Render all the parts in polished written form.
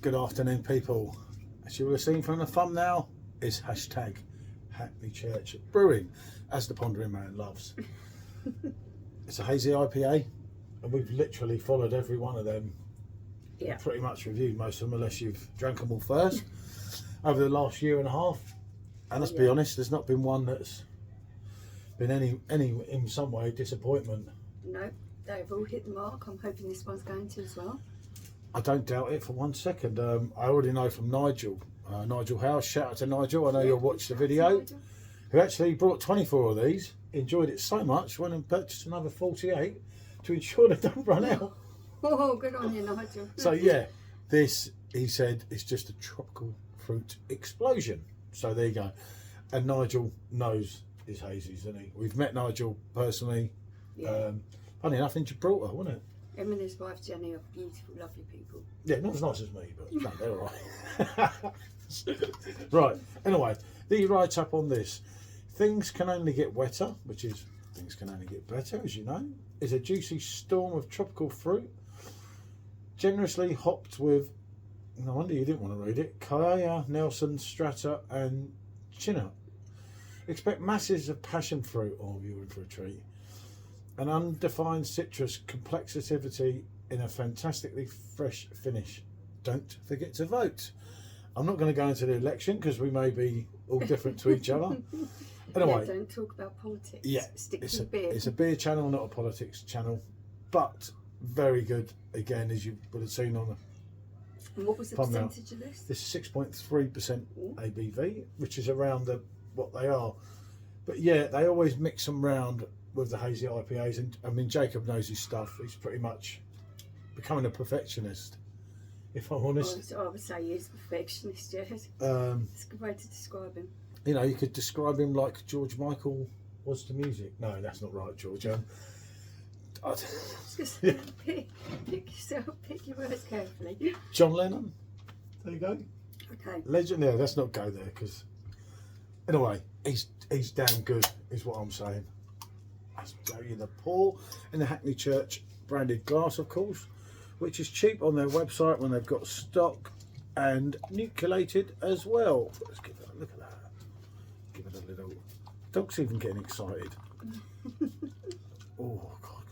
Good afternoon, people. As you will have seen from the thumbnail, is hashtag Hackney Church Brewing, as the Pondering Man loves. It's a hazy IPA, and we've literally followed every one of them. Yeah. Pretty much reviewed most of them, unless you've drank them all first, over the last year and a half. And let's be honest, there's not been one that's been any in some way disappointment. No, they've all hit the mark. I'm hoping this one's going to as well. I don't doubt it for 1 second. I already know from Nigel House, shout out to Nigel, I know you'll watch the video, who actually brought 24 of these, enjoyed it so much, went and purchased another 48 to ensure they don't run out. Oh, good on you, Nigel. So yeah, this, he said, is just a tropical fruit explosion. So there you go. And Nigel knows his hazies, doesn't he? We've met Nigel personally. Yeah. Funny enough, in Gibraltar, wasn't it? Him and his wife Jenny are beautiful, lovely people. Yeah, not as nice as me, but no, they're all right. Right, anyway, he writes up on this. Things can only get wetter, which is things can only get better, as you know, is a juicy storm of tropical fruit, generously hopped with, no wonder you didn't want to read it, Kohia Nelson, Strata and Chinook. Expect masses of passion fruit, or you're in for a treat. An undefined citrus complexity in a fantastically fresh finish. Don't forget to vote. I'm not going to go into the election because we may be all different to each other. Anyway, Yeah, don't talk about politics. yeah, Stick it's to beer. It's a beer channel, not a politics channel, but very good. Again, as you would have seen on the And what was the thumbnail. percentage of this? This is 6.3% ABV, which is around what they are. But yeah, they always mix them round with the hazy IPAs, and I mean, Jacob knows his stuff. He's pretty much becoming a perfectionist, if I'm honest. I would say he's a perfectionist, yes. It's a good way to describe him. You know, you could describe him like George Michael was to music. No, that's not right, George. Pick your words carefully. John Lennon. There you go. Okay. Legend. Yeah, let's not go there, because anyway, he's damn good, is what I'm saying. I'll show you the pour in the Hackney Church branded glass, of course, which is cheap on their website when they've got stock, and nucleated as well. Let's give it a look at that. Give it a little. Dog's even getting excited. Oh God!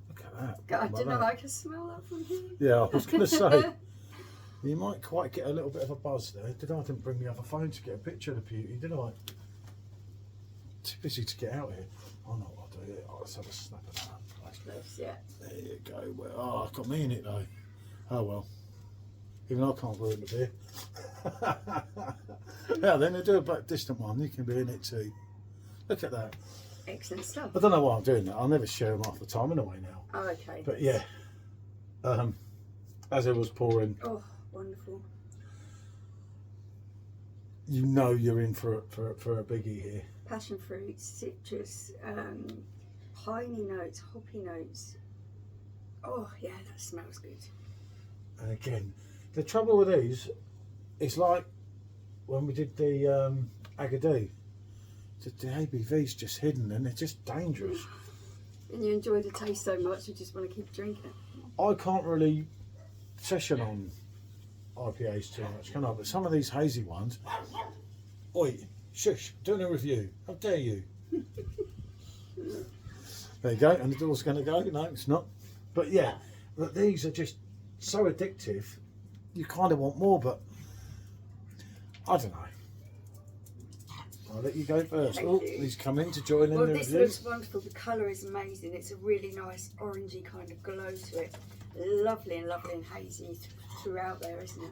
Look at that. God, I don't know. I can smell that from here. Yeah, I was going to say. You might quite get a little bit of a buzz there. I didn't bring the other phone to get a picture of the beauty, did I? Too busy to get out here. Oh no, I'll do it. Let's have a snap of that. Yeah. There you go. Well, oh, it's got me in it though. Oh well. Even I can't ruin the beer. Yeah, then they do a back distant one. You can be in it too. Look at that. Excellent stuff. I don't know why I'm doing that. I'll never share them half the time anyway now. Oh, okay. But yeah. As it was pouring. Oh, wonderful. You know you're in for a biggie here. Passion fruit, citrus, piney notes, hoppy notes. Oh yeah, that smells good. And again, the trouble with these, it's like when we did the Agadir. The ABV's just hidden and they're just dangerous. And you enjoy the taste so much, you just want to keep drinking. I can't really session on IPAs too much, can I? But some of these hazy ones, oi, shush, doing a review. How dare you? There you go, and the door's going to go. No, it's not. But yeah, but these are just so addictive. You kind of want more, but I don't know. I'll let you go first. Thank Oh, you. he's come in to join in Well, the this review. looks wonderful. The colour is amazing. It's a really nice orangey kind of glow to it. Lovely and hazy throughout there, isn't it?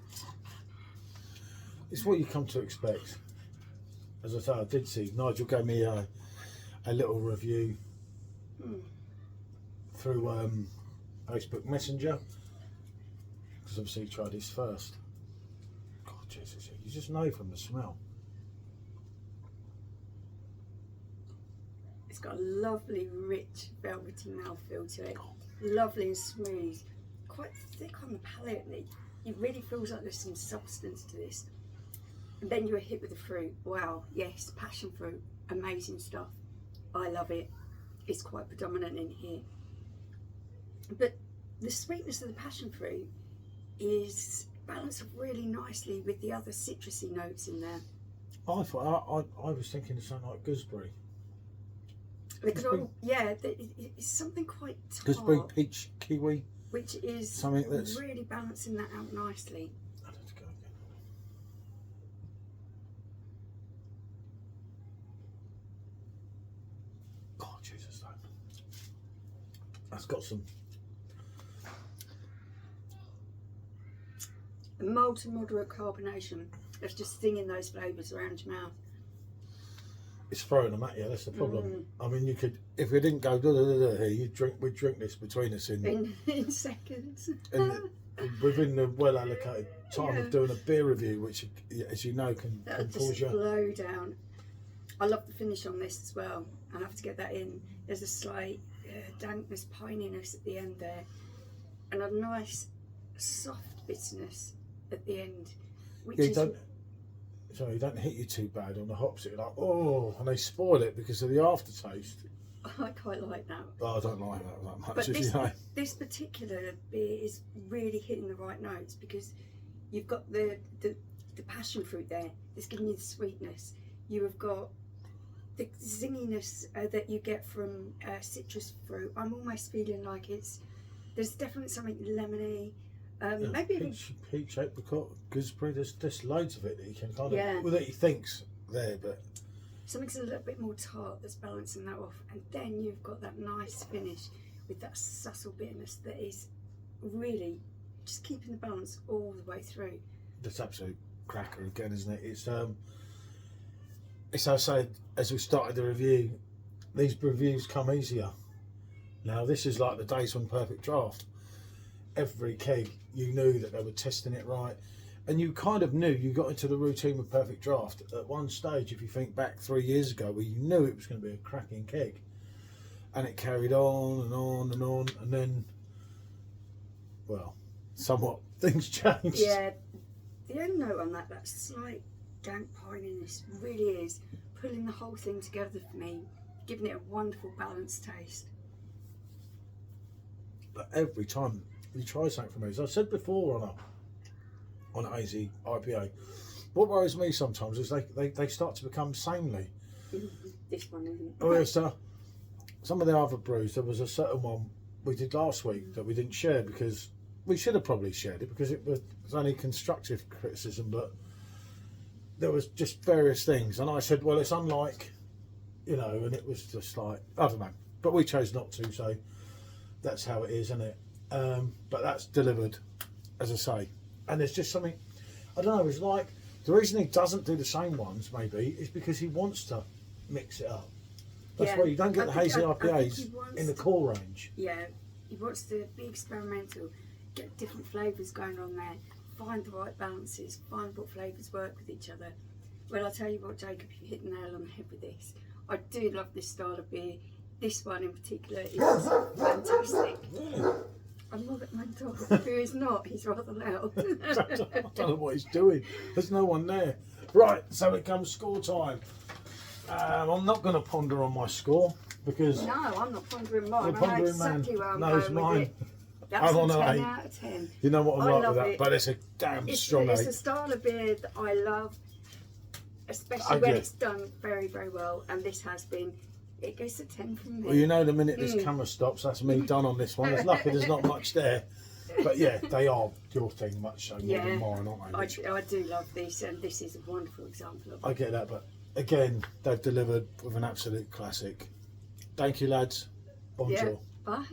It's what you come to expect. As I say, I did see Nigel gave me a little review through Facebook Messenger, because obviously he tried his first. God, Jesus, you just know from the smell. It's got a lovely, rich, velvety mouthfeel to it. Lovely and smooth. Quite thick on the palate. It really feels like there's some substance to this. And then you're hit with the fruit. Wow, yes, passion fruit. Amazing stuff. I love it. It's quite predominant in here. But the sweetness of the passion fruit is balanced really nicely with the other citrusy notes in there. I thought I was thinking of something like gooseberry. It's something quite tart, Gooseberry, peach, kiwi, which is something that's really balancing that out nicely. I need to go again. Oh Jesus, that's got some. A mild to moderate carbonation. That's just stinging those flavours around your mouth. It's throwing them at you. That's the problem. I mean, you could, if we didn't go here, we'd drink this between us in seconds. Within the well allocated time of doing a beer review, which, as you know, can cause you. Blow down. I love the finish on this as well. I'll have to get that in. There's a slight dankness, pininess at the end there, and a nice soft bitterness at the end. Which you don't hit you too bad on the hops. You're like, oh, and they spoil it because of the aftertaste. I quite like that. Oh, I don't like that much. But as you know. This particular beer is really hitting the right notes because you've got the passion fruit there. It's giving you the sweetness. You have got the zinginess that you get from citrus fruit. I'm almost feeling like there's definitely something lemony. Maybe peach, apricot, gooseberry. There's loads of it that you can kind of that he thinks there, but something's a little bit more tart that's balancing that off, and then you've got that nice finish with that subtle bitterness that is really just keeping the balance all the way through. That's absolute cracker again, isn't it? It's as I said as we started the review, these reviews come easier. Now this is like the days when Perfect Draft. Every keg, you knew that they were testing it right, and you kind of knew. You got into the routine with Perfect Draft at one stage. If you think back 3 years ago, where you knew it was going to be a cracking keg, and it carried on and on and on, and then, well, somewhat things changed. Yeah, the end note on that slight dank pininess really is pulling the whole thing together for me, giving it a wonderful balanced taste. But every time you try something from me, as I said before on a HAZY IPA, what worries me sometimes is they start to become samey. This one isn't. Oh yes, some of the other brews, there was a certain one we did last week that we didn't share because we should have probably shared it because it was only constructive criticism, but there was just various things, and I said, well, it's unlike, and it was just like, I don't know, but we chose not to, so that's how it is, isn't it? But that's delivered, as I say, and there's just something, I don't know, it's like the reason he doesn't do the same ones maybe is because he wants to mix it up. That's why you don't get the HAZY IPAs in the core range. Yeah, he wants to be experimental, get different flavours going on there, find the right balances, find what flavours work with each other. Well, I'll tell you what, Jacob, you hit the nail on the head with this. I do love this style of beer. This one in particular is fantastic. I'm not at my dog, who is not, he's rather loud. I don't know what he's doing. There's no one there. Right, so it comes score time. I'm not going to ponder on my score because... No, I'm not pondering mine. I know exactly where I'm knows going mine. with it. That's I'm a on 10 8. out of 10. You know what I'm I like love with that, it. but it's a damn strong 8. It's a style of beer that I love, especially when it's done very, very well, and this has been. It goes to 10 from me. Well, you know, the minute this camera stops, that's me done on this one. It's lucky there's not much there. But yeah, they are your thing much so more than mine, aren't they? I do love this, and this is a wonderful example of it. I get that, but again, they've delivered with an absolute classic. Thank you, lads. Bonjour. Yeah. Bye.